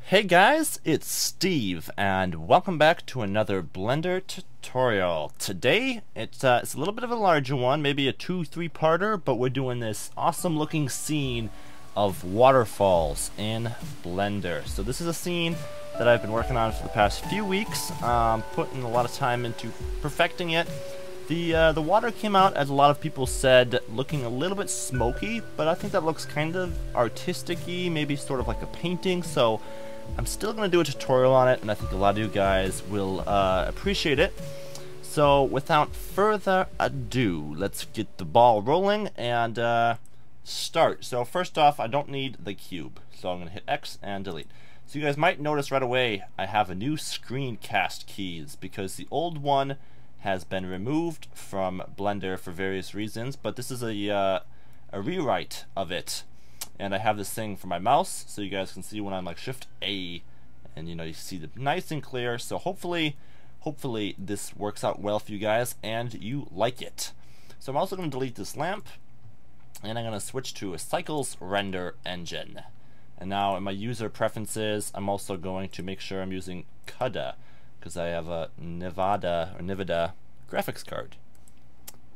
Hey guys, it's Steve, and welcome back to another Blender tutorial. Today, it's a little bit of a larger one, maybe a 2-3-parter, but we're doing this awesome looking scene of waterfalls in Blender. So this is a scene that I've been working on for the past few weeks, putting a lot of time into perfecting it. The water came out, as a lot of people said, looking a little bit smoky, but I think that looks kind of artistic-y, maybe sort of like a painting, so I'm still going to do a tutorial on it, and I think a lot of you guys will appreciate it. So without further ado, let's get the ball rolling and start. So first off, I don't need the cube, so I'm going to hit X and delete. So you guys might notice right away I have a new screencast keys because the old one has been removed from Blender for various reasons, but this is a rewrite of it. And I have this thing for my mouse, so you guys can see when I'm like Shift A, and you see the nice and clear. So hopefully this works out well for you guys and you like it. So I'm also going to delete this lamp, and I'm going to switch to a Cycles Render Engine. And now in my user preferences, I'm also going to make sure I'm using CUDA, because I have a NVIDIA graphics card.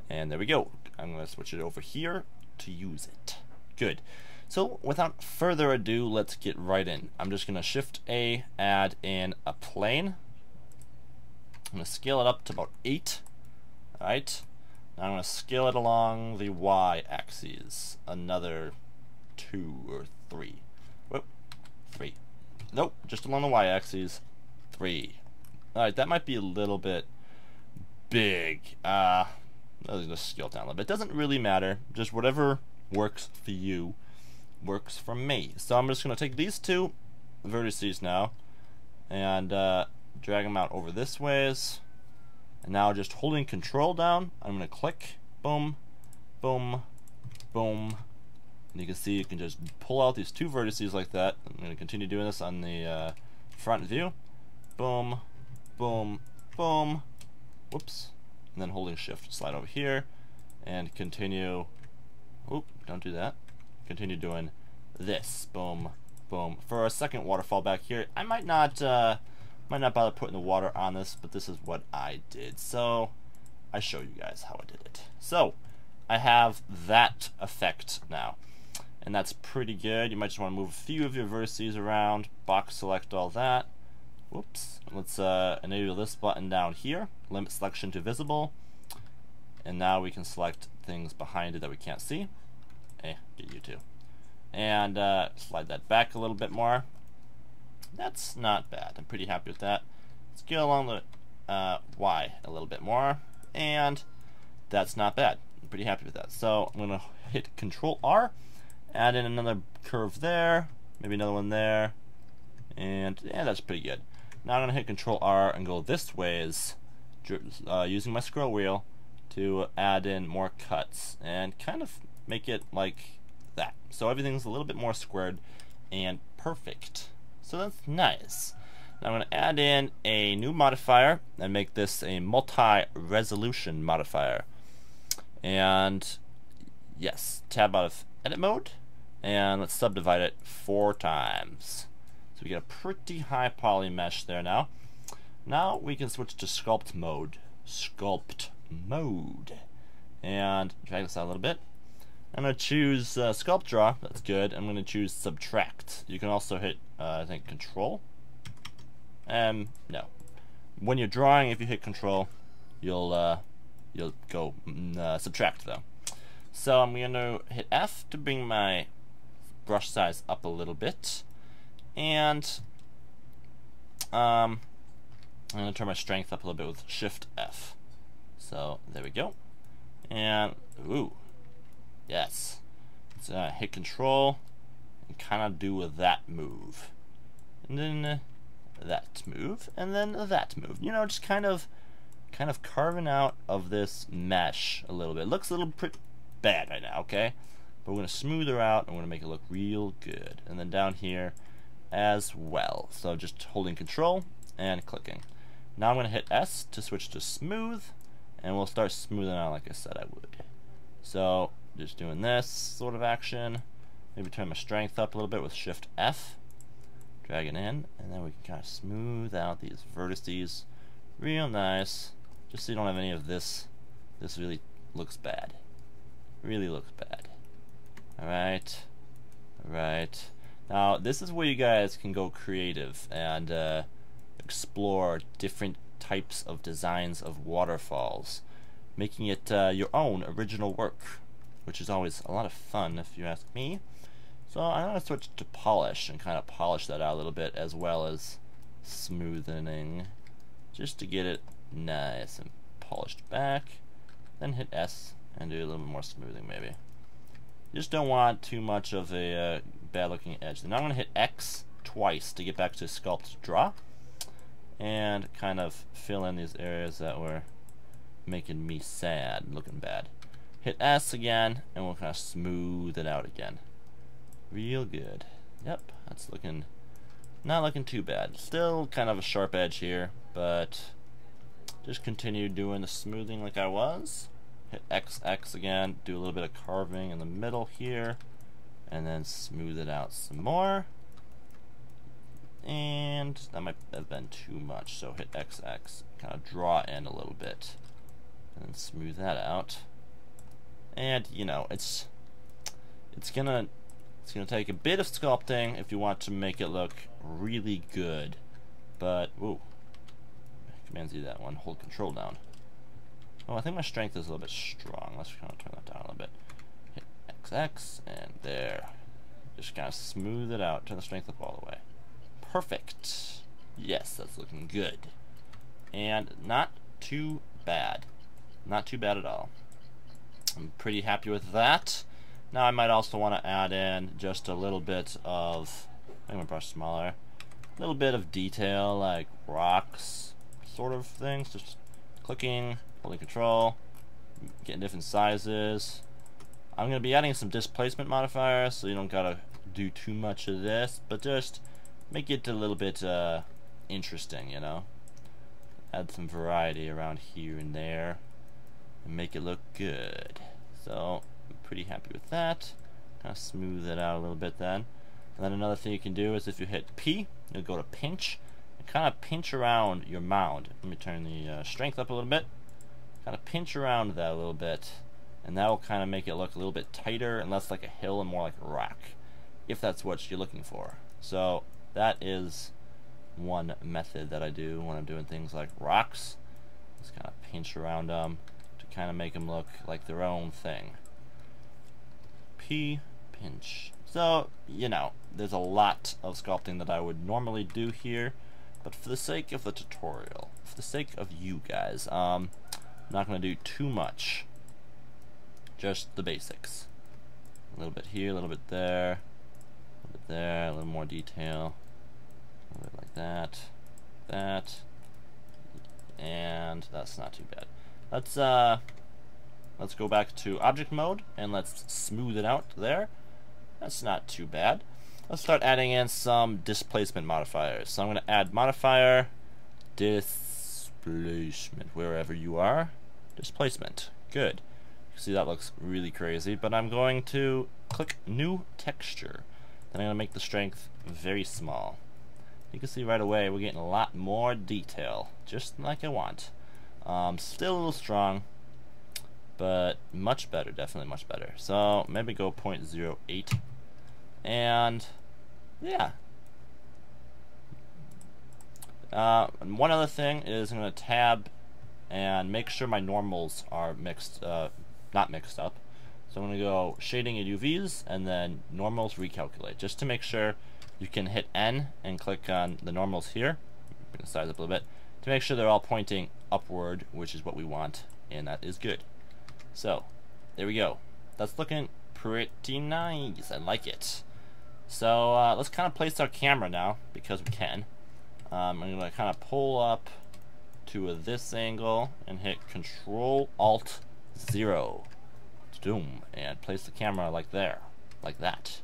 And there we go. I'm going to switch it over here to use it. Good. So without further ado, let's get right in. I'm just going to Shift A, add in a plane. I'm going to scale it up to about 8. Alright. Now I'm going to scale it along the Y axis. Another 2 or 3. Whoop. 3. Nope, just along the Y axis. 3. Alright, that might be a little bit big. I was going to scale it down a little bit. It doesn't really matter. Just whatever works for you works for me. So I'm just going to take these two vertices now and drag them out over this ways. And now just holding Control down, I'm going to click, boom, boom, boom. And you can see you can just pull out these two vertices like that. I'm going to continue doing this on the front view. Boom, boom, boom. Whoops. And then holding Shift, slide over here and continue. Oop, don't do that. Continue doing this. Boom, boom. For a second waterfall back here, I might not bother putting the water on this, but this is what I did. So I show you guys how I did it. So I have that effect now, and that's pretty good. You might just want to move a few of your vertices around, box select all that. Whoops. Let's enable this button down here, limit selection to visible, and now we can select things behind it that we can't see. Get you too. And slide that back a little bit more. That's not bad. I'm pretty happy with that. Let's go along the Y a little bit more, and that's not bad. I'm pretty happy with that. So I'm going to hit Control R, add in another curve there, maybe another one there, and yeah, that's pretty good. Now I'm going to hit Control R and go this ways, using my scroll wheel to add in more cuts and kind of make it like that. So everything's a little bit more squared and perfect. So that's nice. Now I'm going to add in a new modifier and make this a multi-resolution modifier. And yes, tab out of edit mode, and let's subdivide it 4 times. So we get a pretty high poly mesh there now. Now we can switch to sculpt mode. Sculpt mode. And drag this out a little bit. I'm going to choose Sculpt Draw. That's good. I'm going to choose Subtract. You can also hit, I think, Control. No. When you're drawing, if you hit Control, you'll go Subtract, though. So I'm going to hit F to bring my brush size up a little bit. And I'm going to turn my strength up a little bit with Shift F. So there we go. And, ooh. Yes. Let's hit Control and kind of do that move, and then that move, and then that move. You know, just kind of carving out of this mesh a little bit. It looks a little pretty bad right now, okay? But we're gonna smooth her out, and we're gonna make it look real good. And then down here as well. So just holding Control and clicking. Now I'm gonna hit S to switch to smooth, and we'll start smoothing out like I said I would. So just doing this sort of action. Maybe turn my strength up a little bit with Shift F. drag it in, and then we can kind of smooth out these vertices real nice, just so you don't have any of this. This really looks bad. Really looks bad. Alright. Alright. Now, this is where you guys can go creative and explore different types of designs of waterfalls, making it your own original work, which is always a lot of fun if you ask me. So I'm going to switch to polish and kind of polish that out a little bit, as well as smoothening, just to get it nice and polished back. Then hit S and do a little more smoothing maybe. You just don't want too much of a bad looking edge. Then I'm going to hit X twice to get back to Sculpt Draw and kind of fill in these areas that were making me sad, looking bad. Hit S again and we'll kind of smooth it out again. Real good. Yep, that's looking, not looking too bad. Still kind of a sharp edge here, but just continue doing the smoothing like I was. Hit XX again, do a little bit of carving in the middle here, and then smooth it out some more. And that might have been too much, so hit XX, kind of draw in a little bit, and then smooth that out. And you know, it's gonna take a bit of sculpting if you want to make it look really good. But whoa, Command Z that one, hold Control down. Oh, I think my strength is a little bit strong. Let's kind of turn that down a little bit. Hit XX, and there. Just kind of smooth it out. Turn the strength up all the way. Perfect. Yes, that's looking good. And not too bad. Not too bad at all. I'm pretty happy with that. Now I might also want to add in just a little bit of, make my brush smaller, a little bit of detail like rocks sort of things. Just clicking, holding Control, getting different sizes. I'm going to be adding some displacement modifiers, so you don't gotta do too much of this, but just make it a little bit interesting, you know. Add some variety around here and there and make it look good. So I'm pretty happy with that. Kind of smooth it out a little bit then. And then another thing you can do is if you hit P, you'll go to pinch and kind of pinch around your mound. Let me turn the strength up a little bit. Kind of pinch around that a little bit, and that will kind of make it look a little bit tighter and less like a hill and more like a rock, if that's what you're looking for. So that is one method that I do when I'm doing things like rocks. Just kind of pinch around them to kind of make them look like their own thing. P, pinch. So, you know, there's a lot of sculpting that I would normally do here, but for the sake of the tutorial, for the sake of you guys, I'm not going to do too much. Just the basics. A little bit here, a little bit there, a little bit there, a little more detail. A little bit like that, that, and that's not too bad. Let's go back to object mode and let's smooth it out there. That's not too bad. Let's start adding in some displacement modifiers. So I'm going to add modifier displacement wherever you are. Displacement. Good. See, that looks really crazy, but I'm going to click new texture. Then I'm going to make the strength very small. You can see right away we're getting a lot more detail, just like I want. Still a little strong, but much better, definitely much better. So maybe go 0.08, and yeah. And one other thing is I'm going to tab and make sure my normals are mixed, not mixed up. So I'm going to go shading and UVs and then normals recalculate, just to make sure. You can hit N and click on the normals here. Bring the size up a little bit to make sure they're all pointing upward, which is what we want, and that is good. So there we go. That's looking pretty nice. I like it. So let's kind of place our camera now, because we can. I'm going to kind of pull up to this angle and hit Control Alt 0. Doom, and place the camera like there, like that.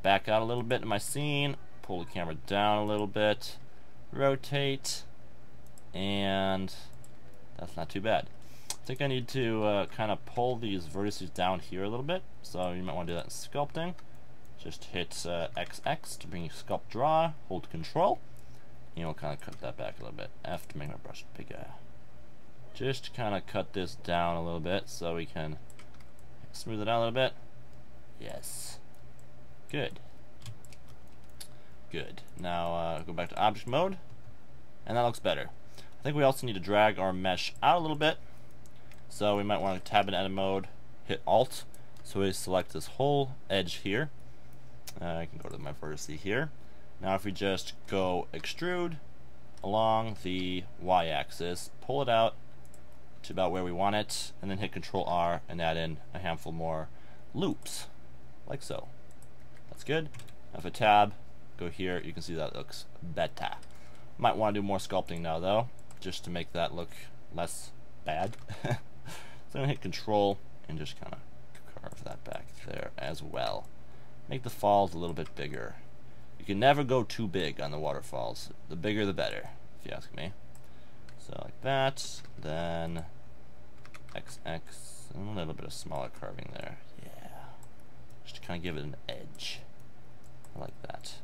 Back out a little bit in my scene, pull the camera down a little bit, rotate, and that's not too bad. I think I need to kind of pull these vertices down here a little bit, so you might want to do that in sculpting. just hit XX to bring your sculpt draw, hold control, and we'll kind of cut that back a little bit. F to make my brush bigger. Just kind of cut this down a little bit so we can smooth it out a little bit. Yes. Good. Good. Now go back to object mode, and that looks better. I think we also need to drag our mesh out a little bit, so we might want to tab in edit mode, hit Alt, so we select this whole edge here. I can go to my vertice here. Now if we just go extrude along the y-axis, pull it out to about where we want it, and then hit Control R and add in a handful more loops, like so. That's good. Now if I tab, go here, you can see that looks better. Might want to do more sculpting now though, just to make that look less bad. So I'm gonna hit Control and just kind of carve that back there as well. Make the falls a little bit bigger. You can never go too big on the waterfalls. The bigger the better, if you ask me. So like that, then XX, and a little bit of smaller carving there. Yeah. Just to kind of give it an edge. I like that.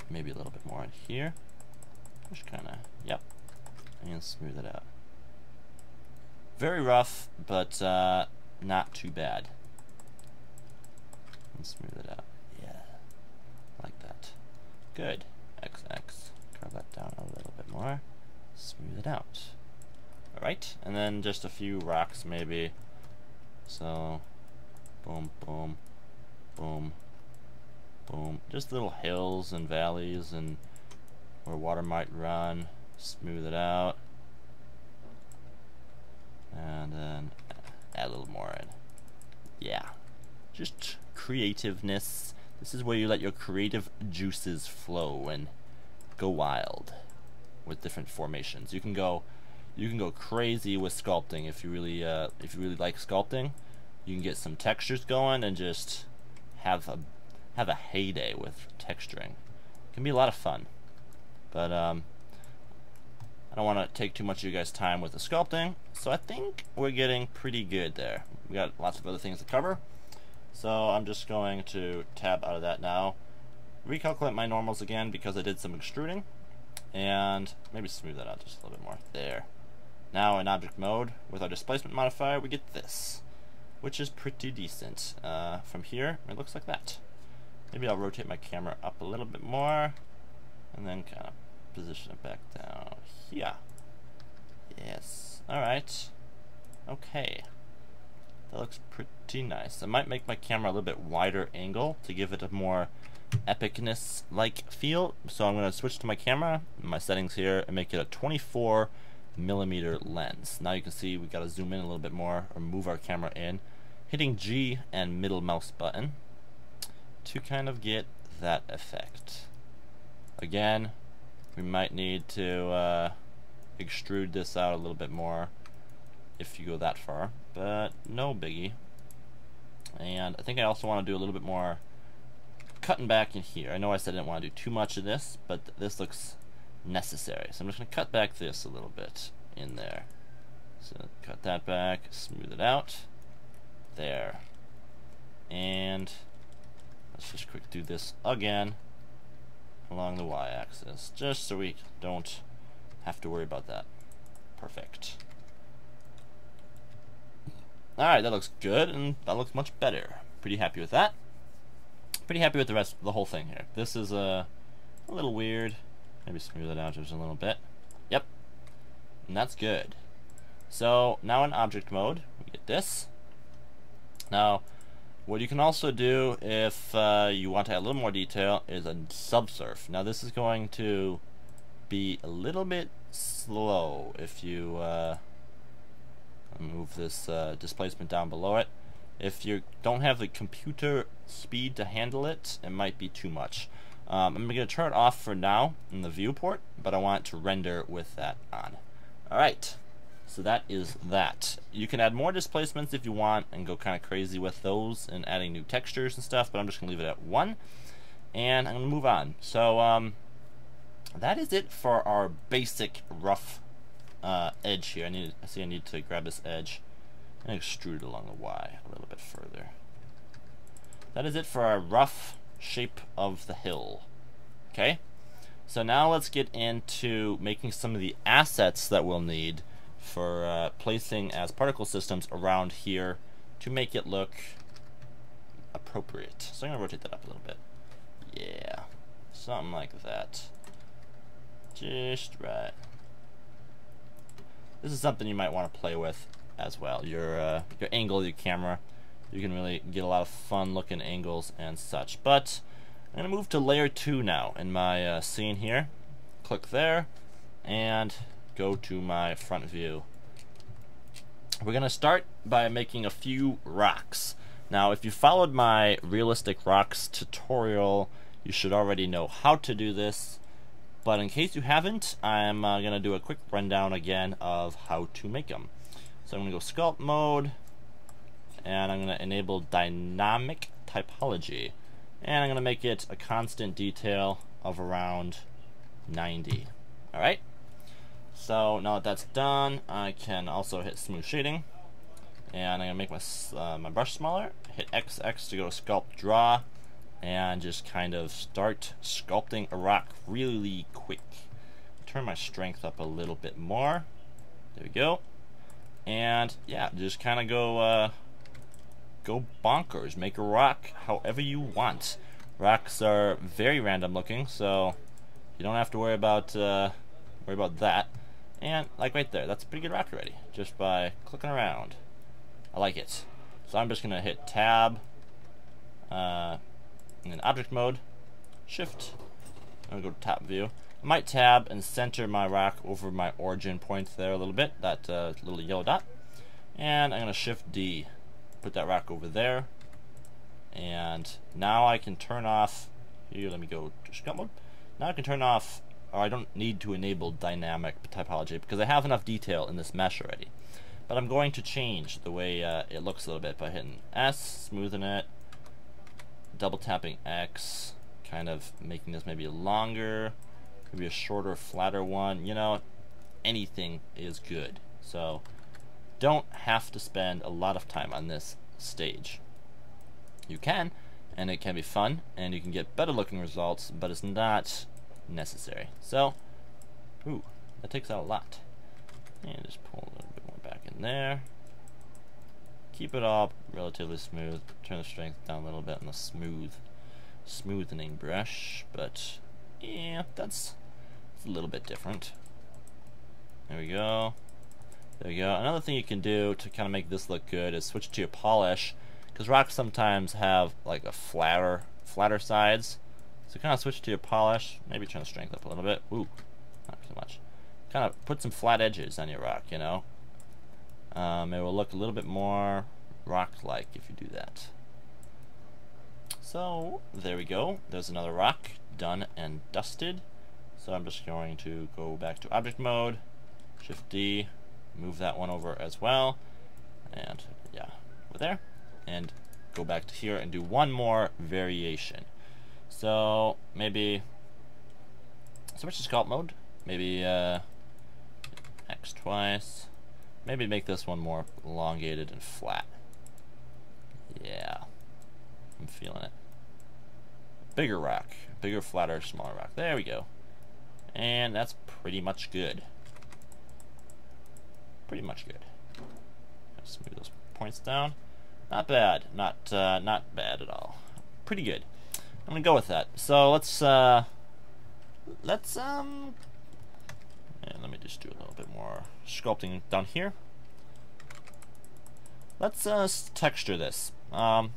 Maybe a little bit more in here. Just kind of, yep. And smooth it out. Very rough, but not too bad. And smooth it out. Yeah. Like that. Good. XX. Carve that down a little bit more. Smooth it out. Alright, and then just a few rocks maybe. So, boom, boom, boom, boom. Just little hills and valleys and where water might run. Smooth it out. And then add a little more in. Yeah. Just creativeness. This is where you let your creative juices flow and go wild with different formations. You can go crazy with sculpting if you really like sculpting. You can get some textures going and just have a heyday with texturing. It can be a lot of fun. But I don't want to take too much of you guys' time with the sculpting, so I think we're getting pretty good there. We got lots of other things to cover, so I'm just going to tab out of that now, recalculate my normals again because I did some extruding, and maybe smooth that out just a little bit more. There. Now in object mode, with our displacement modifier, we get this, which is pretty decent. From here, it looks like that. Maybe I'll rotate my camera up a little bit more, and then kind of position it back down here. Yes. Alright. Okay. That looks pretty nice. I might make my camera a little bit wider angle to give it a more epicness-like feel. So I'm going to switch to my camera, my settings here, and make it a 24mm lens. Now you can see we got to zoom in a little bit more, or move our camera in, hitting G and middle mouse button to kind of get that effect. Again, we might need to extrude this out a little bit more if you go that far, but no biggie. And I think I also want to do a little bit more cutting back in here. I know I said I didn't want to do too much of this, but this looks necessary. So I'm just going to cut back this a little bit in there. So cut that back, smooth it out. There. And let's just quick do this again along the y-axis, just so we don't have to worry about that. Perfect. Alright, that looks good, and that looks much better. Pretty happy with that. Pretty happy with the rest of the whole thing here. This is a little weird. Maybe smooth it out just a little bit. Yep. And that's good. So now in object mode, we get this. Now, what you can also do if you want to add a little more detail is a subsurf. Now this is going to be a little bit slow if you move this displacement down below it. If you don't have the computer speed to handle it, it might be too much. I'm going to turn it off for now in the viewport, but I want it to render with that on. Alright. So that is that. You can add more displacements if you want and go kind of crazy with those and adding new textures and stuff, but I'm just going to leave it at 1. And I'm going to move on. So that is it for our basic rough edge here. I need to grab this edge and extrude it along the Y a little bit further. that is it for our rough shape of the hill. Okay, so now let's get into making some of the assets that we'll need for placing as particle systems around here to make it look appropriate. So I'm going to rotate that up a little bit. Yeah, something like that. Just right. This is something you might want to play with as well. Your angle, your camera. You can really get a lot of fun looking angles and such. But I'm going to move to layer 2 now in my scene here. Click there and go to my front view. We're going to start by making a few rocks. Now, if you followed my realistic rocks tutorial, you should already know how to do this. But in case you haven't, I'm going to do a quick rundown again of how to make them. So I'm going to go sculpt mode, and I'm going to enable dynamic typology. And I'm going to make it a constant detail of around 90. Alright? So now that that's done, I can also hit smooth shading. And I'm going to make my brush smaller. Hit XX to go to sculpt draw. And just kind of start sculpting a rock really quick. Turn my strength up a little bit more. There we go. And yeah, just kind of go bonkers. Make a rock however you want. Rocks are very random looking, so you don't have to worry about that. And like right there, that's a pretty good rock already, just by clicking around. I like it. So I'm just gonna hit tab, in object mode, shift. I'm gonna go to top view. I might tab and center my rock over my origin point there a little bit, that little yellow dot. And I'm gonna shift D, put that rock over there. And now I can turn off, here, let me go to sculpt mode. Now I can turn off, or I don't need to enable dynamic typology because I have enough detail in this mesh already. But I'm going to change the way it looks a little bit by hitting S, smoothing it, double tapping X, kind of making this maybe longer, maybe a shorter, flatter one. You know, anything is good. So don't have to spend a lot of time on this stage. You can, and it can be fun, and you can get better looking results, but it's not necessary. So, ooh, that takes out a lot. And just pull a little bit more back in there. Keep it all relatively smooth. Turn the strength down a little bit on the smoothening brush, but yeah, that's a little bit different. There we go. There we go. Another thing you can do to kind of make this look good is switch to your polish, because rocks sometimes have like a flatter sides. So kind of switch to your polish. Maybe turn the strength up a little bit. Ooh, not too much. Kind of put some flat edges on your rock, you know. It will look a little bit more rock-like if you do that. So there we go. There's another rock done and dusted. So I'm just going to go back to object mode, shift D, move that one over as well, and yeah, over there, and go back to here and do one more variation. So maybe switch to sculpt mode, maybe X twice, maybe make this one more elongated and flat. Yeah, I'm feeling it. Bigger rock, bigger, flatter, smaller rock. There we go. And that's pretty much good. Pretty much good. Smooth those points down. Not bad. Not bad at all. Pretty good. I'm gonna go with that. So let's and let me just do a little bit more sculpting down here. Let's texture this. A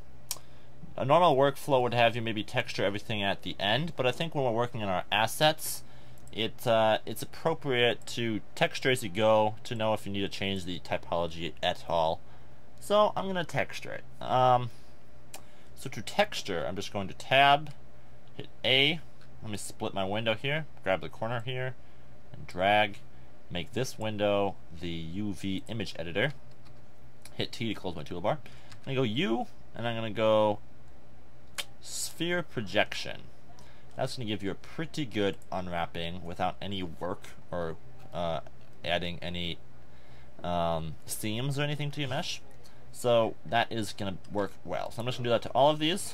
normal workflow would have you maybe texture everything at the end, but I think when we're working on our assets, it's appropriate to texture as you go to know if you need to change the typology at all. So I'm gonna texture it. So to texture, I'm just going to tab, hit A. Let me split my window here, grab the corner here, and drag. Make this window the UV image editor. Hit T to close my toolbar. I'm gonna go U, and I'm gonna go sphere projection. That's going to give you a pretty good unwrapping without any work or adding any seams or anything to your mesh. So that is going to work well. So I'm just going to do that to all of these.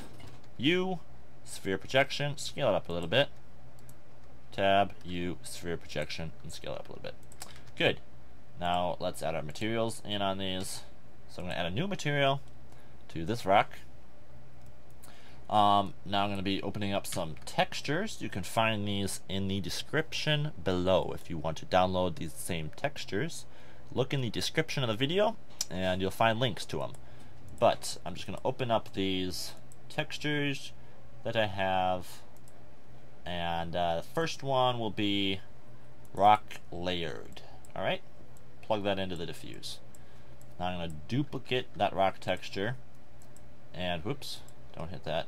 U, sphere projection, scale it up a little bit. Tab, U, sphere projection, and scale it up a little bit. Good. Now let's add our materials in on these. So I'm going to add a new material to this rock. Now I'm going to be opening up some textures. You can find these in the description below if you want to download these same textures. Look in the description of the video and you'll find links to them. But I'm just going to open up these textures that I have, and the first one will be rock layered. Alright, plug that into the diffuse. Now I'm going to duplicate that rock texture, and whoops, don't hit that.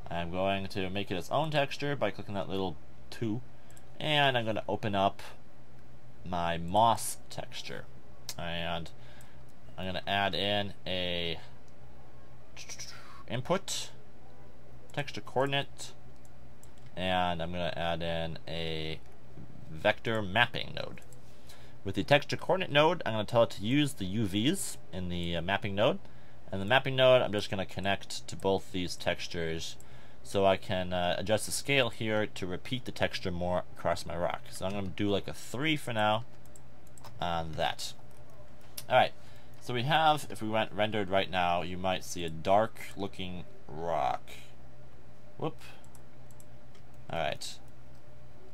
I'm going to make it its own texture by clicking that little 2, and I'm going to open up my moss texture, and I'm going to add in a input texture coordinate, and I'm going to add in a vector mapping node. With the texture coordinate node, I'm going to tell it to use the UVs in the mapping node, and the mapping node I'm just going to connect to both these textures so I can adjust the scale here to repeat the texture more across my rock. So I'm going to do like a 3 for now on that. Alright, so we have, if we went rendered right now, you might see a dark looking rock. Whoop. Alright,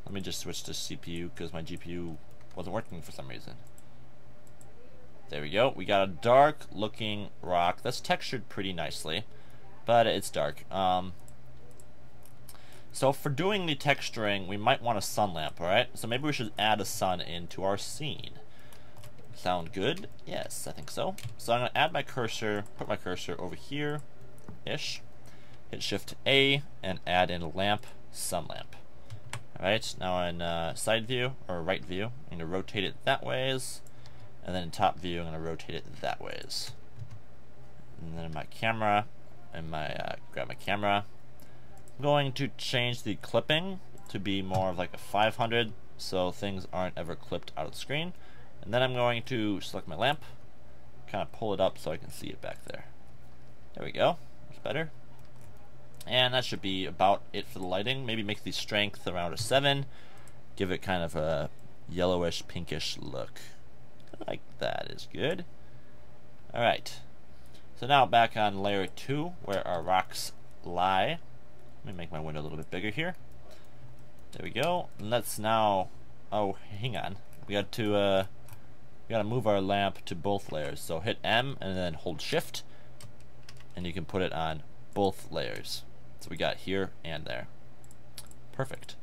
let me just switch to CPU because my GPU wasn't working for some reason. There we go. We got a dark looking rock that's textured pretty nicely, but it's dark. So for doing the texturing, we might want a sun lamp, alright? So maybe we should add a sun into our scene. Sound good? Yes, I think so. So I'm going to add my cursor, put my cursor over here-ish, hit Shift A, and add in lamp, sun lamp. Alright, now in side view, or right view, I'm going to rotate it that ways, and then in top view, I'm going to rotate it that ways. And then in my camera, grab my camera, I'm going to change the clipping to be more of like a 500, so things aren't ever clipped out of the screen. And then I'm going to select my lamp, kind of pull it up so I can see it back there. There we go, that's better. And that should be about it for the lighting. Maybe make the strength around a 7, give it kind of a yellowish, pinkish look. Like that is good. Alright, so now back on layer 2 where our rocks lie. Let me make my window a little bit bigger here. There we go. And let's now, oh, hang on. We got to move our lamp to both layers. So hit M and then hold Shift, and you can put it on both layers. So we got here and there. Perfect.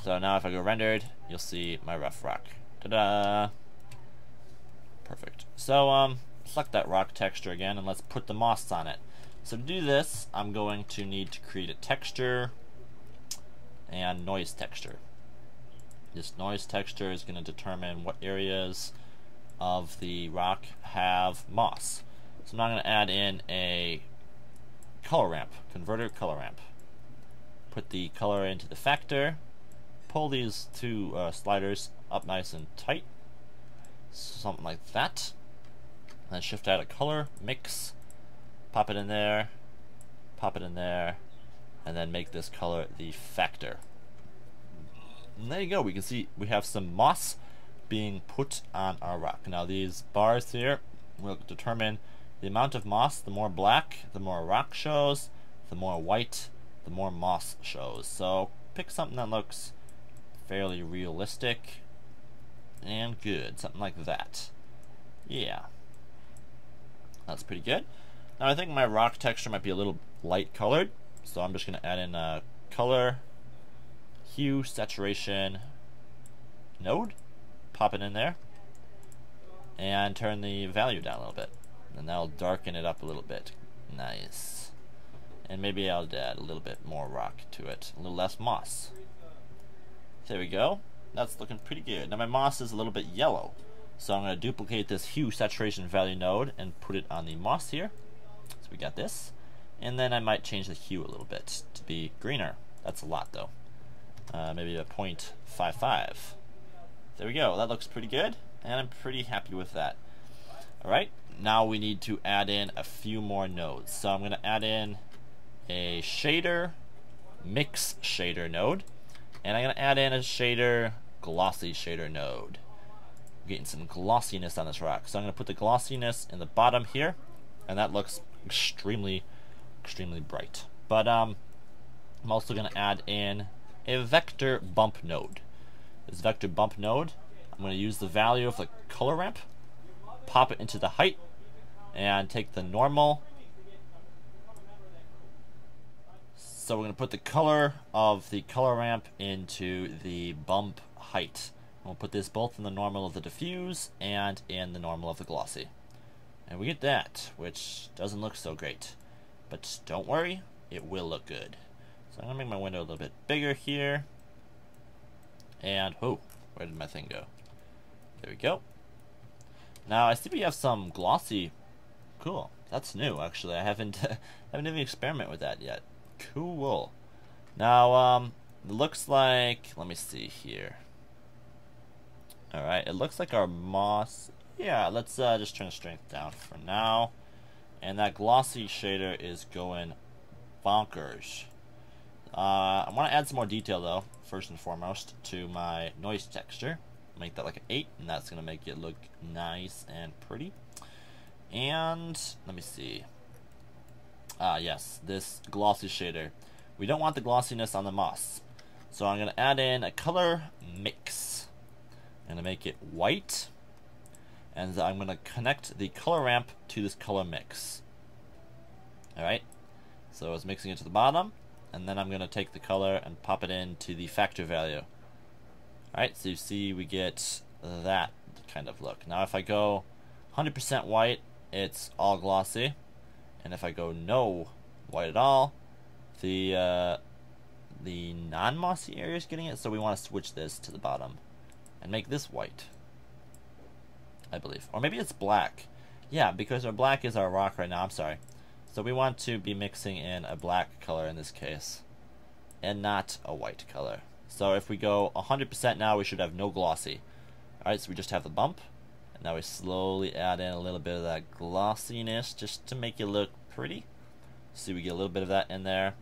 So now if I go rendered, you'll see my rough rock. Ta-da! Perfect. So select that rock texture again, and let's put the moss on it. So to do this, I'm going to need to create a texture and noise texture. This noise texture is going to determine what areas of the rock have moss. So now I'm going to add in a color ramp, converter color ramp. Put the color into the factor, pull these two sliders up nice and tight, something like that. Then shift out a color, mix, pop it in there, and then make this color the factor. And there you go, we can see we have some moss being put on our rock. Now these bars here will determine the amount of moss. The more black, the more rock shows. The more white, the more moss shows. So pick something that looks fairly realistic and good, something like that. Yeah, that's pretty good. Now I think my rock texture might be a little light colored, so I'm just going to add in a color, hue, saturation node, pop it in there, and turn the value down a little bit, and that'll darken it up a little bit. Nice. And maybe I'll add a little bit more rock to it, a little less moss. There we go. That's looking pretty good. Now my moss is a little bit yellow, so I'm going to duplicate this hue saturation value node and put it on the moss here. So we got this, and then I might change the hue a little bit to be greener. That's a lot though. Maybe a 0.55. There we go. That looks pretty good, and I'm pretty happy with that. Alright, now we need to add in a few more nodes. So I'm going to add in a shader mix shader node, and I'm going to add in a shader glossy shader node. I'm getting some glossiness on this rock, so I'm going to put the glossiness in the bottom here, and that looks extremely bright. But I'm also going to add in a vector bump node. This vector bump node, I'm going to use the value of the color ramp, pop it into the height, and take the normal. So we're going to put the color of the color ramp into the bump height. We'll put this both in the normal of the diffuse and in the normal of the glossy. And we get that, which doesn't look so great. But don't worry, it will look good. So I'm going to make my window a little bit bigger here. And, oh, where did my thing go? There we go. Now I see we have some glossy. Cool, that's new actually. I haven't even experimented with that yet. Cool. Now it looks like, let me see here. Alright, it looks like our moss. Yeah, let's just turn the strength down for now. And that glossy shader is going bonkers. I want to add some more detail though, first and foremost, to my noise texture. Make that like an 8, and that's going to make it look nice and pretty. And let me see. Yes, this glossy shader. We don't want the glossiness on the moss. So I'm going to add in a color mix. I'm going to make it white. And I'm going to connect the color ramp to this color mix. Alright. So it's mixing it to the bottom. And then I'm going to take the color and pop it into the factor value. Alright, so you see we get that kind of look. Now if I go 100% white, it's all glossy. And if I go no white at all, the non-mossy area is getting it. So we want to switch this to the bottom and make this white, I believe. Or maybe it's black. Yeah, because our black is our rock right now. I'm sorry. So we want to be mixing in a black color in this case and not a white color. So if we go 100% now, we should have no glossy. Alright, so we just have the bump. And now we slowly add in a little bit of that glossiness just to make it look pretty. See, we get a little bit of that in there.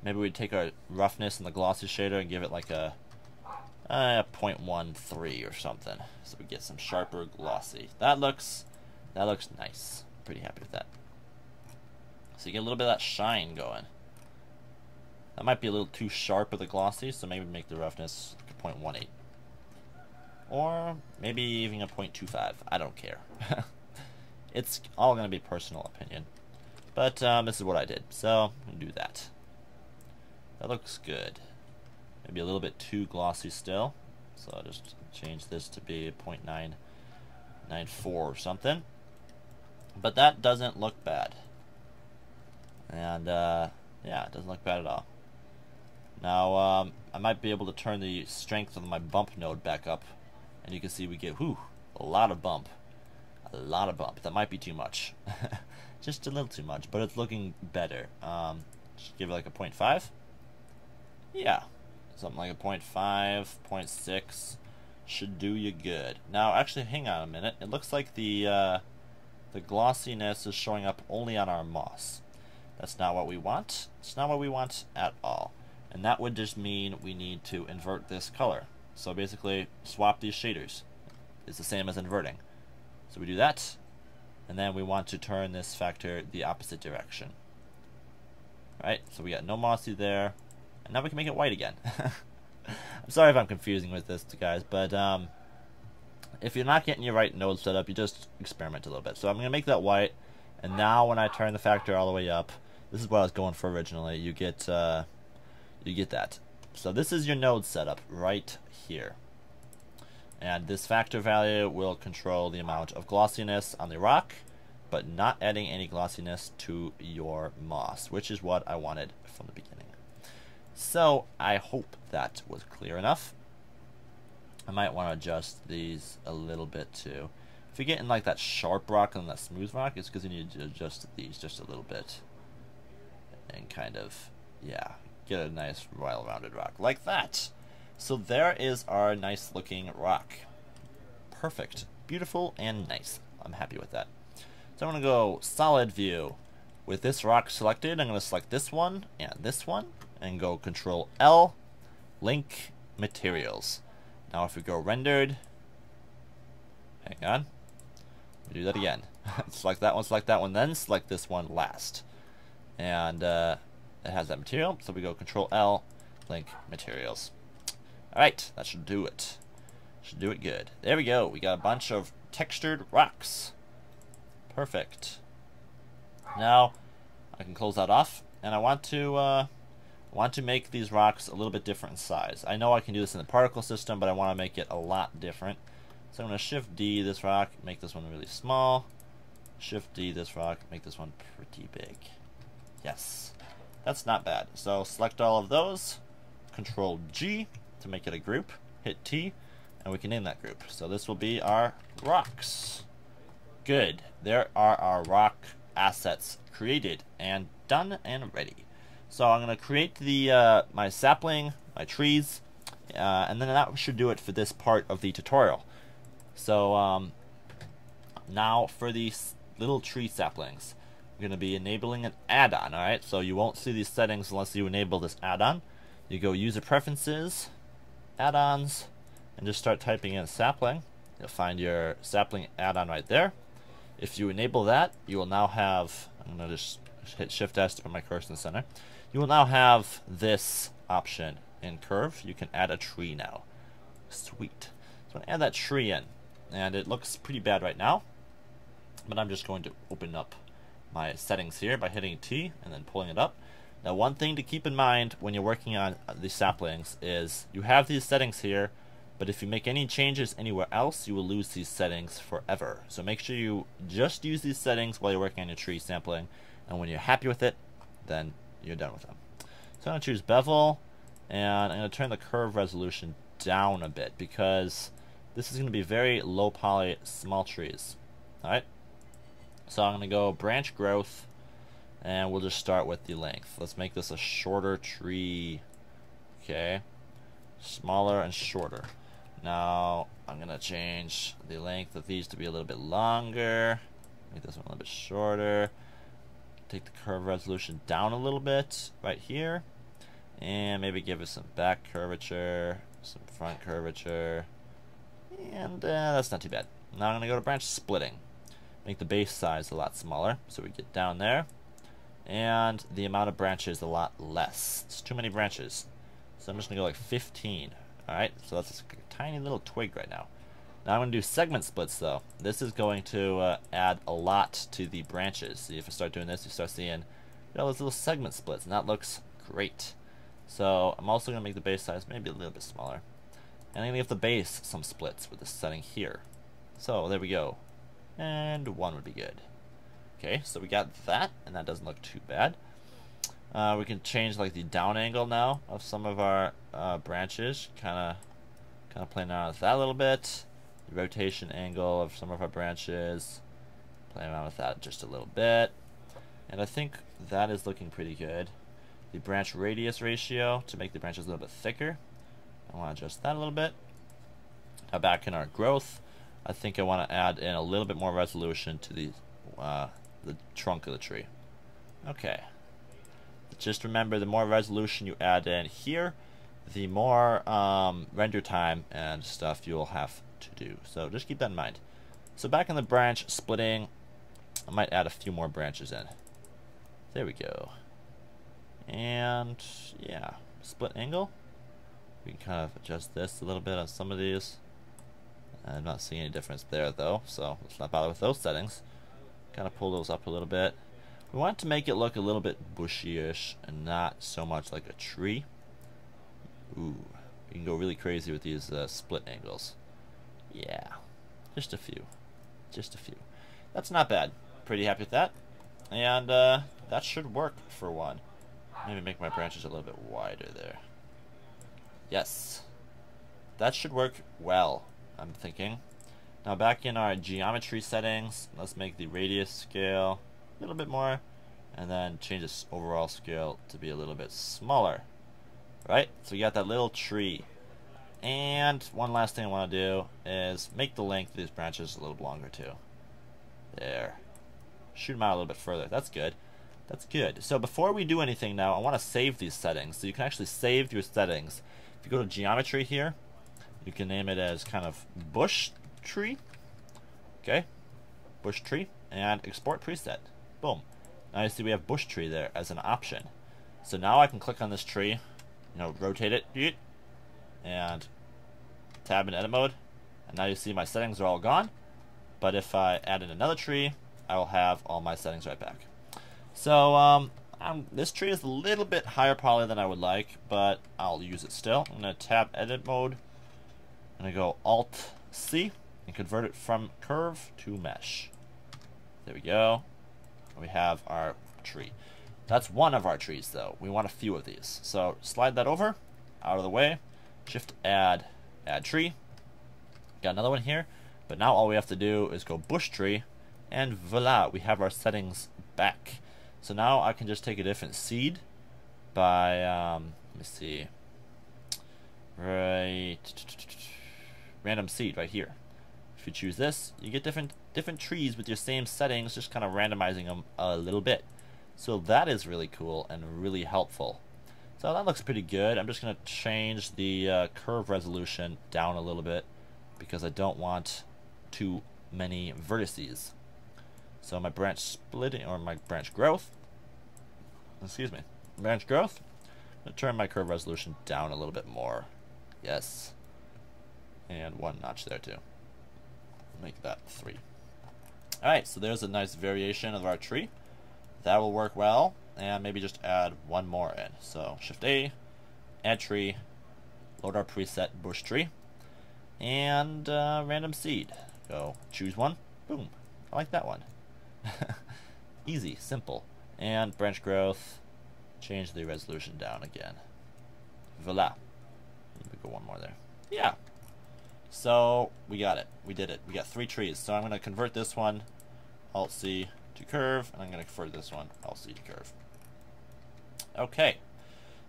Maybe we take our roughness in the glossy shader and give it like a 0.13 or something. So we get some sharper glossy. That looks nice. Pretty happy with that. So you get a little bit of that shine going. That might be a little too sharp with the glossy, so maybe make the roughness like a 0.18. Or maybe even a 0.25. I don't care. It's all going to be personal opinion. But this is what I did, so I'm going to do that. That looks good. Maybe a little bit too glossy still. So I'll just change this to be 0.994 or something. But that doesn't look bad. And yeah, it doesn't look bad at all. Now, I might be able to turn the strength of my bump node back up. And you can see we get, a lot of bump. A lot of bump. That might be too much. Just a little too much, but it's looking better. Just give it like a 0.5. Yeah, something like a 0.5, 0.6 should do you good. Now, actually, hang on a minute. It looks like the glossiness is showing up only on our moss. That's not what we want. It's not what we want at all. And that would just mean we need to invert this color. So basically, swap these shaders. It's the same as inverting. So we do that, and then we want to turn this factor the opposite direction. Right, so we got no mossy there, and now we can make it white again. I'm sorry if I'm confusing with this, guys, but if you're not getting your right node set up, you just experiment a little bit. So I'm going to make that white, and now when I turn the factor all the way up, this is what I was going for originally. You get that. So this is your node setup right here. And this factor value will control the amount of glossiness on the rock, but not adding any glossiness to your moss, which is what I wanted from the beginning. So I hope that was clear enough. I might want to adjust these a little bit too. If you're getting like that sharp rock and that smooth rock, it's because you need to adjust these just a little bit. And kind of, yeah, get a nice well-rounded rock like that. So there is our nice looking rock. Perfect. Beautiful and nice. I'm happy with that. So I'm going to go solid view. With this rock selected, I'm going to select this one, and go Control L, Link Materials. Now if we go rendered, hang on, we do that again. Select that one, then select this one last. And it has that material, so we go Control L, Link Materials. Alright, that should do it. Should do it good. There we go. We got a bunch of textured rocks. Perfect. Now I can close that off, and I want to make these rocks a little bit different in size. I know I can do this in the particle system, but I want to make it a lot different. So I'm going to Shift D this rock, make this one really small. Shift D this rock, make this one pretty big. Yes, that's not bad. So select all of those, Control G to make it a group, hit T, and we can name that group. So this will be our rocks. Good. There are our rock assets created and done and ready. So I'm going to create the my sapling, my trees, and then that should do it for this part of the tutorial. So now for these little tree saplings, I'm going to be enabling an add-on. Alright, so you won't see these settings unless you enable this add-on. You go User Preferences, Add-ons, and just start typing in sapling. You'll find your sapling add-on right there. If you enable that, you will now have, I'm going to just hit Shift S to put my cursor in the center. You will now have this option in Curve. You can add a tree now. Sweet. So I'm going to add that tree in, and it looks pretty bad right now, but I'm just going to open up my settings here by hitting T and then pulling it up. Now one thing to keep in mind when you're working on these saplings is you have these settings here, but if you make any changes anywhere else, you will lose these settings forever. So make sure you just use these settings while you're working on your tree sampling, and when you're happy with it, then you're done with them. So I'm going to choose bevel, and I'm going to turn the curve resolution down a bit because this is going to be very low poly small trees. Alright, so I'm going to go branch growth, and we'll just start with the length. Let's make this a shorter tree. Okay, smaller and shorter. Now I'm going to change the length of these to be a little bit longer, make this one a little bit shorter, take the curve resolution down a little bit right here, and maybe give it some back curvature, some front curvature, and that's not too bad. Now I'm going to go to branch splitting, make the base size a lot smaller so we get down there, and the amount of branches a lot less. It's too many branches, so I'm just going to go like 15. Alright, so that's a tiny little twig right now. Now I'm going to do segment splits though. This is going to add a lot to the branches. See, if I start doing this, you start seeing all those little segment splits, and that looks great. So I'm also going to make the base size maybe a little bit smaller. And I'm going to give the base some splits with this setting here. So there we go. And one would be good. Okay, so we got that, and that doesn't look too bad. We can change like the down angle now of some of our branches, kind of playing around with that a little bit. The rotation angle of some of our branches, playing around with that just a little bit. And I think that is looking pretty good. The branch radius ratio to make the branches a little bit thicker, I want to adjust that a little bit. Now back in our growth, I think I want to add in a little bit more resolution to the trunk of the tree. Okay. Just remember, the more resolution you add in here, the more render time and stuff you'll have to do. So just keep that in mind. So back in the branch splitting, I might add a few more branches in. There we go. And yeah, split angle. We can kind of adjust this a little bit on some of these. I'm not seeing any difference there though, so let's not bother with those settings. Kind of pull those up a little bit. We want to make it look a little bit bushy-ish and not so much like a tree. Ooh, you can go really crazy with these split angles. Yeah, just a few. Just a few. That's not bad. Pretty happy with that. And that should work for one. Maybe make my branches a little bit wider there. Yes. That should work well, I'm thinking. Now back in our geometry settings, let's make the radius scale a little bit more, and then change this overall scale to be a little bit smaller. Right? So we got that little tree. And one last thing I want to do is make the length of these branches a little longer too. There. Shoot them out a little bit further. That's good. That's good. So before we do anything now, I want to save these settings. So you can actually save your settings. If you go to geometry here, you can name it as kind of bush tree. Okay, bush tree, and export preset. Boom. Now you see we have bush tree there as an option. So now I can click on this tree, rotate it, and tab in edit mode. And now you see my settings are all gone. But if I add in another tree, I will have all my settings right back. So this tree is a little bit higher poly than I would like, but I'll use it still. I'm going to tab edit mode. I'm going to go Alt C and convert it from curve to mesh. There we go. We have our tree. That's one of our trees though. We want a few of these. So slide that over, out of the way, shift add tree. Got another one here, but now all we have to do is go bush tree, and voila, we have our settings back. So now I can just take a different seed by, let me see, right, random seed right here. If you choose this, you get different trees with your same settings, just kind of randomizing them a little bit. So that is really cool and really helpful. So that looks pretty good. I'm just going to change the curve resolution down a little bit because I don't want too many vertices. So my branch splitting, or my branch growth, branch growth, I'm going to turn my curve resolution down a little bit more. Yes. And one notch there too. Make that 3. Alright, so there's a nice variation of our tree. That will work well, and maybe just add one more in. So Shift A, add tree, load our preset bush tree, and random seed. Go choose one, boom, I like that one. Easy, simple. And branch growth, change the resolution down again. Voila. Maybe go one more there. Yeah. So we got it. We did it. We got 3 trees. So I'm going to convert this one, Alt C to curve, and I'm going to convert this one, Alt C to curve. Okay.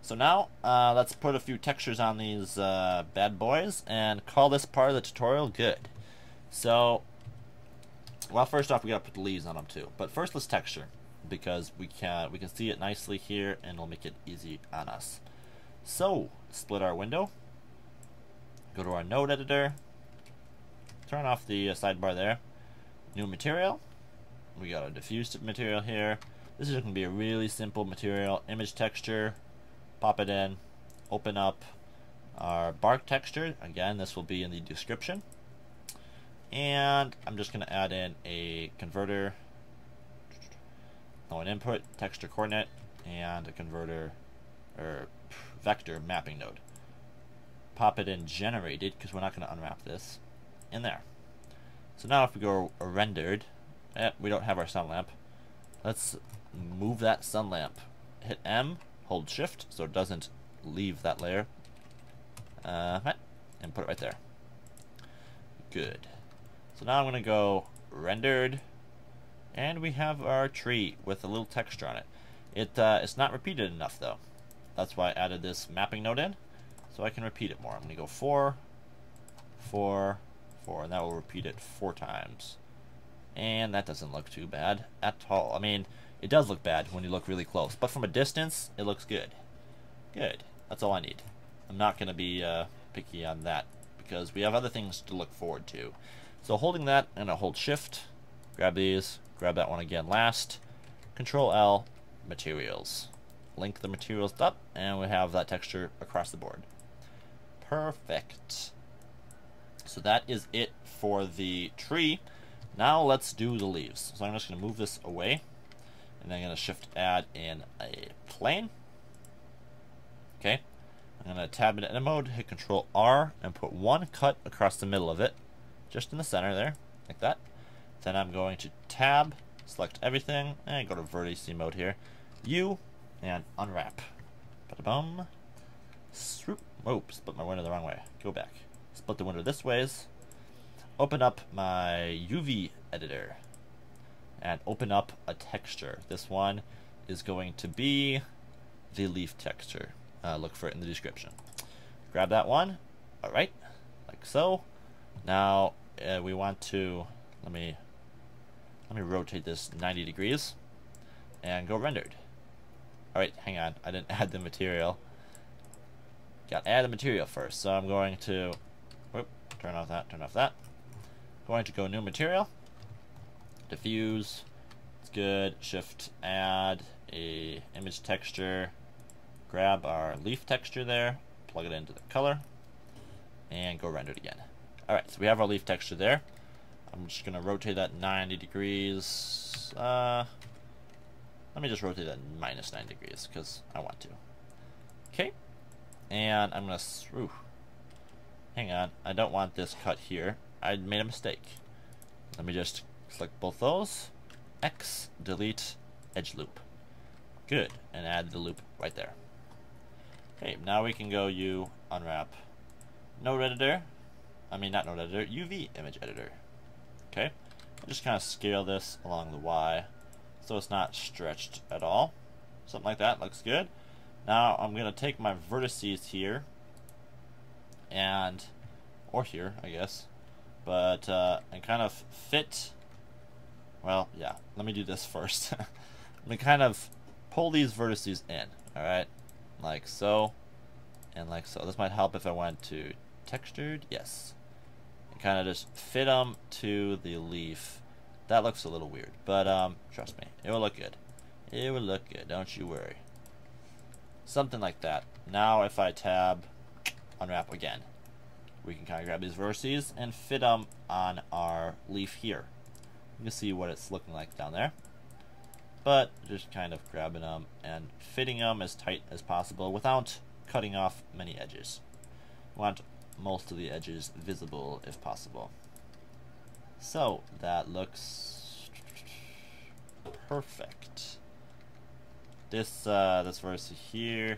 So now let's put a few textures on these bad boys and call this part of the tutorial good. So, well, first off, we got to put the leaves on them too. But first, let's texture because we can see it nicely here, and it'll make it easy on us. So split our window. Go to our node editor, turn off the sidebar there, new material, we got a diffused material here. This is going to be a really simple material, image texture, pop it in, open up our bark texture, again this will be in the description, and I'm just going to add in a converter, an input, texture coordinate, and a converter, or vector mapping node. Pop it in generated because we're not going to unwrap this in there. So now if we go rendered, we don't have our sun lamp. Let's move that sun lamp. Hit M, hold shift so it doesn't leave that layer, and put it right there. Good. So now I'm going to go rendered, and we have our tree with a little texture on it. It's not repeated enough though. That's why I added this mapping node in, so I can repeat it more. I'm going to go 4, 4, 4, and that will repeat it 4 times. And that doesn't look too bad at all. I mean, it does look bad when you look really close, but from a distance, it looks good. Good. That's all I need. I'm not going to be picky on that because we have other things to look forward to. So holding that, I'm going to hold shift, grab these, grab that one again last, Control L, materials. Link the materials up, and we have that texture across the board. Perfect. So that is it for the tree. Now let's do the leaves. So I'm just going to move this away, and then I'm going to shift add in a plane. Okay. I'm going to tab in edit mode, hit Control R, and put one cut across the middle of it, just in the center there, like that. Then I'm going to tab, select everything, and go to vertex mode here. U, and unwrap. Ba-da-bum. Swoop. Whoa, split my window the wrong way. Go back. Split the window this ways. Open up my UV editor. And open up a texture. This one is going to be the leaf texture. Look for it in the description. Grab that one. Alright. Like so. Now we want to let me rotate this 90 degrees. and go rendered. Alright, hang on, I didn't add the material. Got to add the material first, so I'm going to turn off that. Going to go new material, diffuse, it's good, shift add a image texture, grab our leaf texture there, plug it into the color, and go rendered again. Alright, so we have our leaf texture there. I'm just going to rotate that 90 degrees. Let me just rotate that minus 9 degrees because I want to. Okay, and I'm going to, hang on, I don't want this cut here. I made a mistake. Let me just select both those, X, delete, edge loop. Good, and add the loop right there. Okay, now we can go unwrap node editor. I mean, not node editor, UV image editor. Okay, and just kind of scale this along the Y so it's not stretched at all. Something like that looks good. Now I'm going to take my vertices here or here, I guess, but and kind of fit. Well, yeah, let me do this first. Let me kind of pull these vertices in, alright, like so, and like so. This might help if I went to textured, yes, and kind of just fit them to the leaf. That looks a little weird, but trust me, it will look good. It will look good, don't you worry. Something like that. Now if I tab unwrap again, we can kind of grab these vertices and fit them on our leaf here. You can see what it's looking like down there. But just kind of grabbing them and fitting them as tight as possible without cutting off many edges. We want most of the edges visible if possible. So that looks perfect. This verse here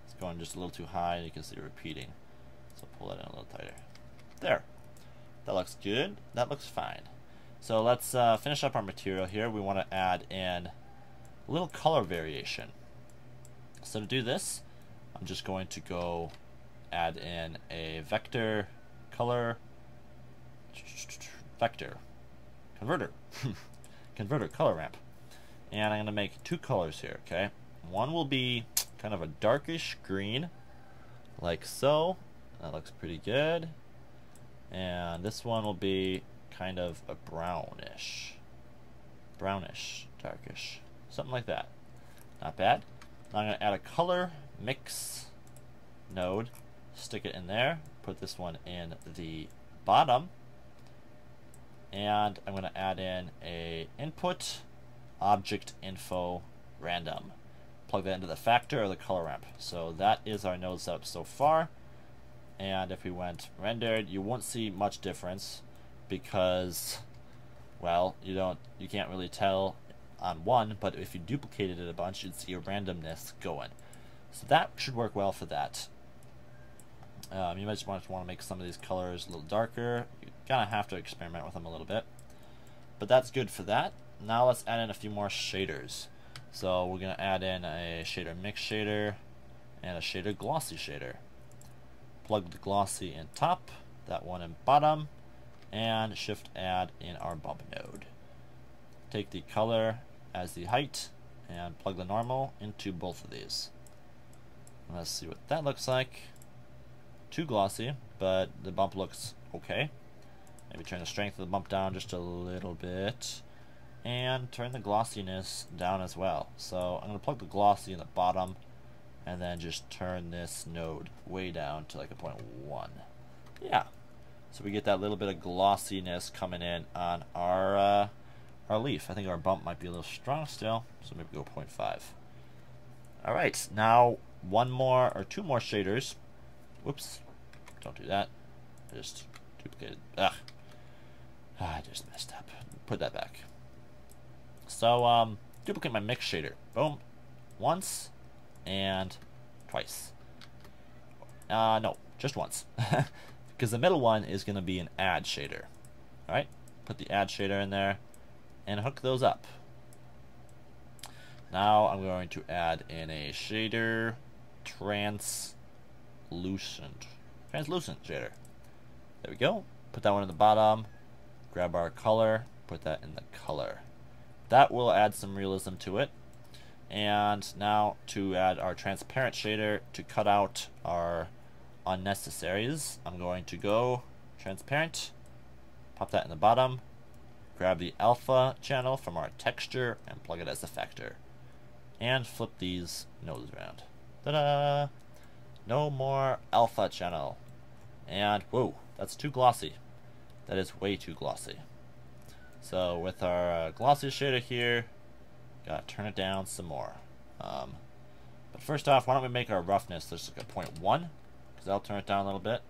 is going just a little too high, and you can see it repeating. So pull that in a little tighter. There. That looks good. That looks fine. So let's finish up our material here. We want to add in a little color variation. So to do this, I'm just going to go add in a vector color converter converter color ramp, and I'm going to make two colors here. Okay, one will be kind of a darkish green like so. That looks pretty good. And this one will be kind of a brownish, darkish, something like that. Not bad. Now I'm going to add a color mix node, stick it in there, put this one in the bottom, and I'm going to add in a input object info random. Plug that into the factor or the color ramp. So that is our node setup so far. And if we went rendered, you won't see much difference because, well, you can't really tell on one, but if you duplicated it a bunch, you'd see a randomness going. So that should work well for that. You might just want to make some of these colors a little darker. You kind of have to experiment with them a little bit, but that's good for that. Now let's add in a few more shaders. So we're going to add in a shader mix shader and a shader glossy shader. Plug the glossy in top, that one in bottom, and shift add in our bump node. Take the color as the height and plug the normal into both of these. Let's see what that looks like. Too glossy, but the bump looks okay. Maybe turn the strength of the bump down just a little bit, and turn the glossiness down as well. So I'm going to plug the glossy in the bottom, and then just turn this node way down to like a 0.1. Yeah, so we get that little bit of glossiness coming in on our leaf. I think our bump might be a little strong still, so maybe go 0.5. All right, now one more or two more shaders. Whoops, don't do that. I just duplicated. I just messed up. Put that back. So duplicate my mix shader. Boom, once and twice. No, just once, because the middle one is going to be an add shader. All right, put the add shader in there and hook those up. Now I'm going to add in a shader translucent shader. There we go. Put that one in the bottom. Grab our color. Put that in the color. That will add some realism to it. And now to add our transparent shader to cut out our unnecessaries, I'm going to go transparent, pop that in the bottom, grab the alpha channel from our texture and plug it as a factor, and flip these nodes around. Ta-da! No more alpha channel. And whoa, that's too glossy. That is way too glossy. So with our glossy shader here, gotta turn it down some more. But first off, why don't we make our roughness just like a 0.1, because that'll turn it down a little bit,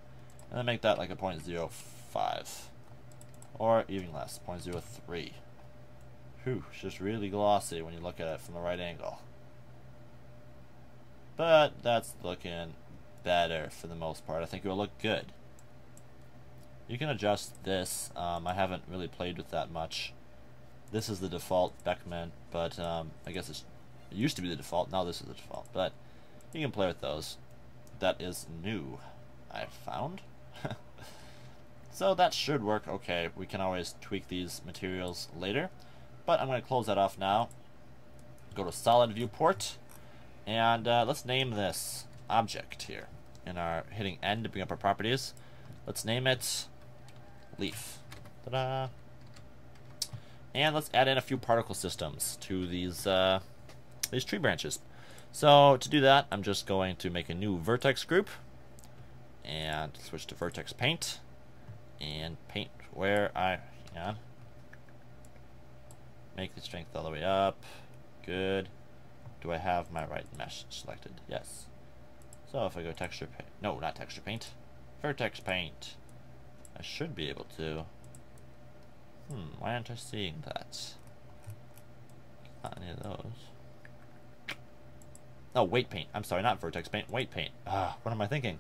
and then make that like a 0.05, or even less, 0.03. Whew, it's just really glossy when you look at it from the right angle. But that's looking better for the most part. I think it will look good. You can adjust this. I haven't really played with that much. This is the default Beckman, but I guess it used to be the default. Now this is the default, but you can play with those. That is new, I found. So that should work okay. We can always tweak these materials later, but I'm going to close that off now. Go to solid viewport, and let's name this object here. In our hitting N to bring up our properties, let's name it leaf. Ta-da! And let's add in a few particle systems to these tree branches. So to do that, I'm just going to make a new vertex group and switch to vertex paint and paint where I can. Make the strength all the way up. Good. Do I have my right mesh selected? Yes. So if I go texture paint, no, not texture paint, vertex paint, I should be able to. Why aren't I seeing that? Not any of those. Oh, weight paint. I'm sorry, not vertex paint, weight paint. What am I thinking?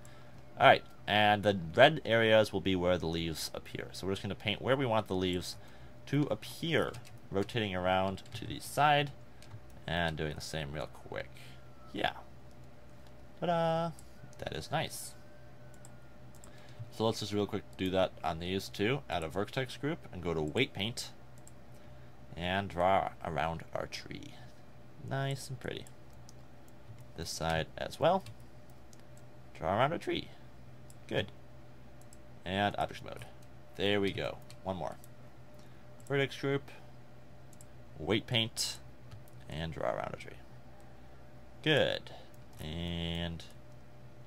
Alright, and the red areas will be where the leaves appear. So we're just going to paint where we want the leaves to appear, rotating around to the side, and doing the same real quick. Yeah. Ta-da! That is nice. So let's just real quick do that on these two. Add a vertex group and go to weight paint and draw around our tree. Nice and pretty. This side as well. Draw around our tree. Good. And object mode. There we go. One more. Vertex group, weight paint, and draw around a tree. Good. And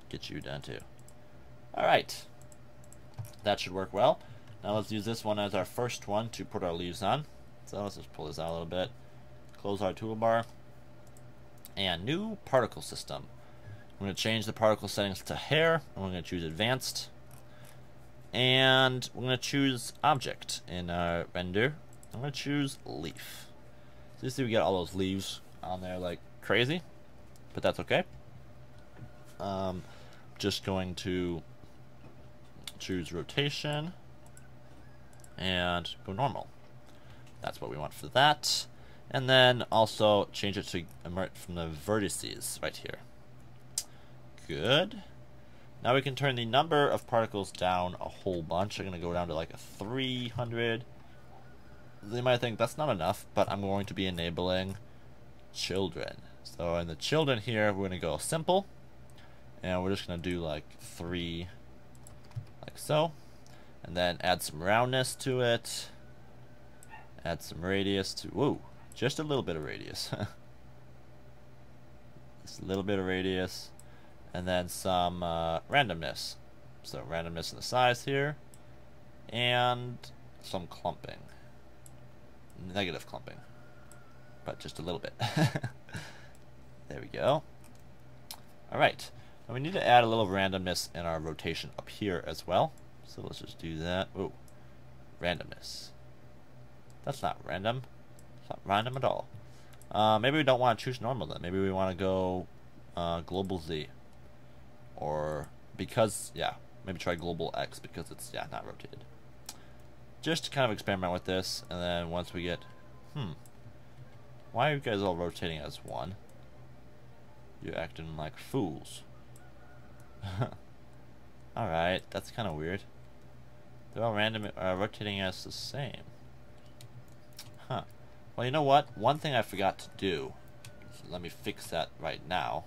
get you done too. Alright. That should work well. Now let's use this one as our first one to put our leaves on. So let's just pull this out a little bit. Close our toolbar. And new particle system. I'm going to change the particle settings to hair. And we're going to choose advanced. And we're going to choose object in our render. I'm going to choose leaf. So you see we get all those leaves on there like crazy. But that's okay. Just going to choose rotation and go normal. That's what we want for that. And then also change it to emerge from the vertices right here. Good. Now we can turn the number of particles down a whole bunch. I'm going to go down to like a 300. You might think that's not enough, but I'm going to be enabling children. So in the children here, we're going to go simple. And we're just going to do like 3, like so. And then add some roundness to it. Add some radius to, whoa, just a little bit of radius. Just a little bit of radius. And then some randomness. So randomness in the size here. And some clumping. Negative clumping. But just a little bit. There we go. Alright. Now we need to add a little randomness in our rotation up here as well. So let's just do that. Oh, randomness. That's not random. It's not random at all. Maybe we don't want to choose normal then. Maybe we want to go global Z. Or because, yeah, maybe try global X because it's, yeah, not rotated. Just to kind of experiment with this. And then once we get, why are you guys all rotating as one? You're acting like fools. Alright, that's kind of weird. They're all random, rotating as the same. Huh. Well, you know what? One thing I forgot to do so let me fix that right now,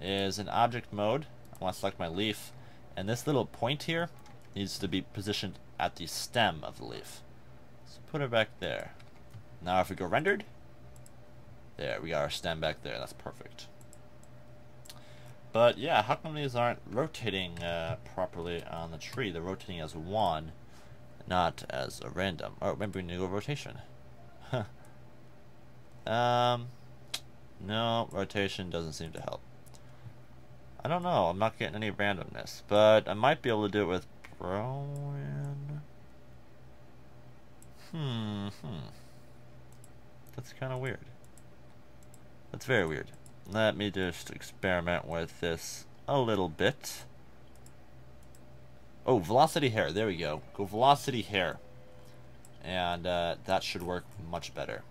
is in object mode, I want to select my leaf, and this little point here needs to be positioned at the stem of the leaf. So put it back there. Now if we go rendered, there, we got our stem back there. That's perfect. But yeah, how come these aren't rotating properly on the tree? They're rotating as one, not as a random. Oh, maybe we need a rotation. No, rotation doesn't seem to help. I don't know. I'm not getting any randomness, but I might be able to do it with Brown. That's kind of weird. That's very weird. Let me just experiment with this a little bit. Oh, velocity hair. There we go. Go velocity hair. And that should work much better.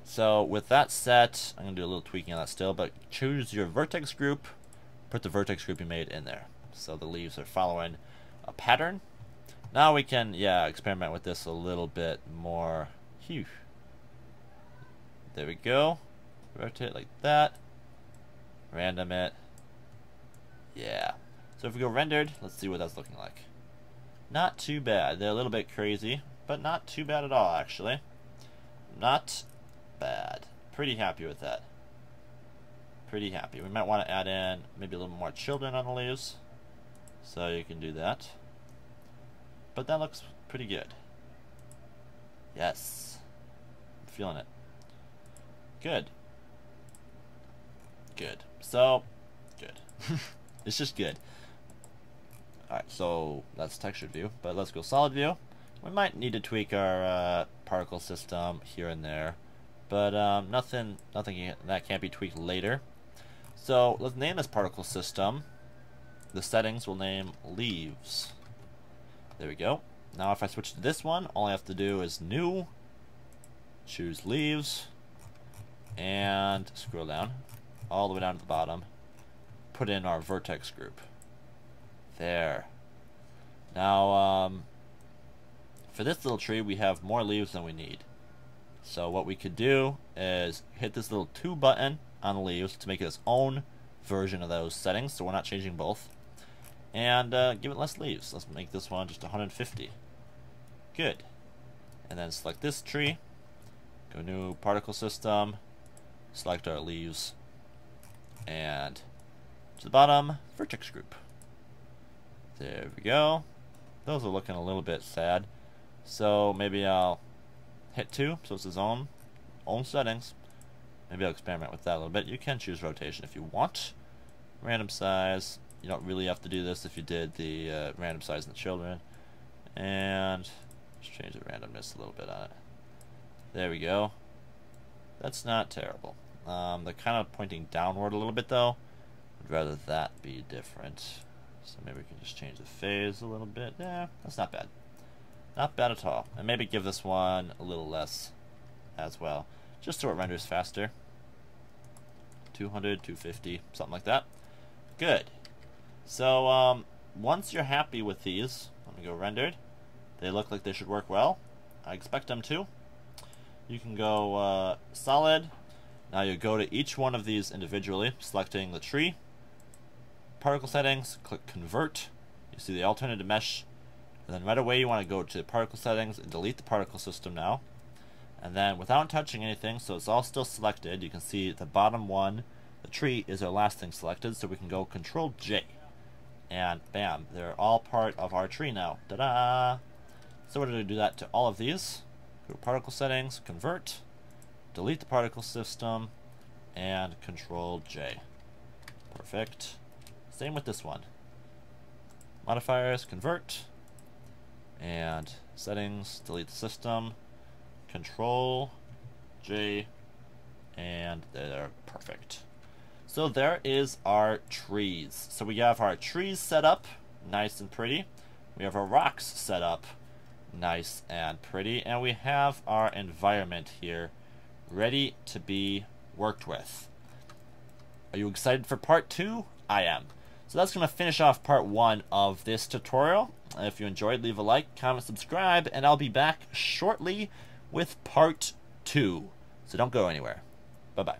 So with that set, I'm going to do a little tweaking on that still, but choose your vertex group. Put the vertex group you made in there. So the leaves are following a pattern. Now we can, yeah, experiment with this a little bit more. Phew. There we go. Rotate like that. Random it. Yeah. So if we go rendered, let's see what that's looking like. Not too bad. They're a little bit crazy, but not too bad at all, actually. Not bad. Pretty happy with that. Pretty happy. We might want to add in maybe a little more children on the leaves. So you can do that. But that looks pretty good. Yes. I'm feeling it. Good. Good. So, good. It's just good. Alright, so that's textured view, but let's go solid view. We might need to tweak our particle system here and there, but nothing that can't be tweaked later. So let's name this particle system. The settings will name leaves. There we go. Now if I switch to this one, all I have to do is new, choose leaves, and scroll down all the way down to the bottom, put in our vertex group. There. Now for this little tree we have more leaves than we need. So what we could do is hit this little 2 button on the leaves to make it its own version of those settings, so we're not changing both. And give it less leaves. Let's make this one just 150. Good. And then select this tree, go new particle system, select our leaves, and to the bottom, vertex group. There we go. Those are looking a little bit sad. So maybe I'll hit 2, so it's its own settings. Maybe I'll experiment with that a little bit. You can choose rotation if you want. Random size. You don't really have to do this if you did the random size in the children. And just change the randomness a little bit on it. There we go. That's not terrible. They're kind of pointing downward a little bit though. I'd rather that be different. So maybe we can just change the phase a little bit. Yeah, that's not bad. Not bad at all. And maybe give this one a little less as well, just so it renders faster. 200, 250, something like that. Good. So once you're happy with these, let me go rendered. They look like they should work well. I expect them to. You can go solid. Now you go to each one of these individually, selecting the tree. Particle settings, click convert. You see the alternative mesh. And then right away you want to go to particle settings and delete the particle system now. And then without touching anything, so it's all still selected, you can see the bottom one, the tree, is our last thing selected, so we can go Control J. And bam, they're all part of our tree now. Ta-da! So we're going to do that to all of these. Go to particle settings, convert, delete the particle system, and Control J. Perfect. Same with this one. Modifiers, convert, and settings, delete the system, Control J, and they're perfect. So there is our trees. So we have our trees set up, nice and pretty. We have our rocks set up, nice and pretty. And we have our environment here, ready to be worked with. Are you excited for part 2? I am. So that's going to finish off part 1 of this tutorial. If you enjoyed, leave a like, comment, subscribe, and I'll be back shortly with part 2. So don't go anywhere. Bye-bye.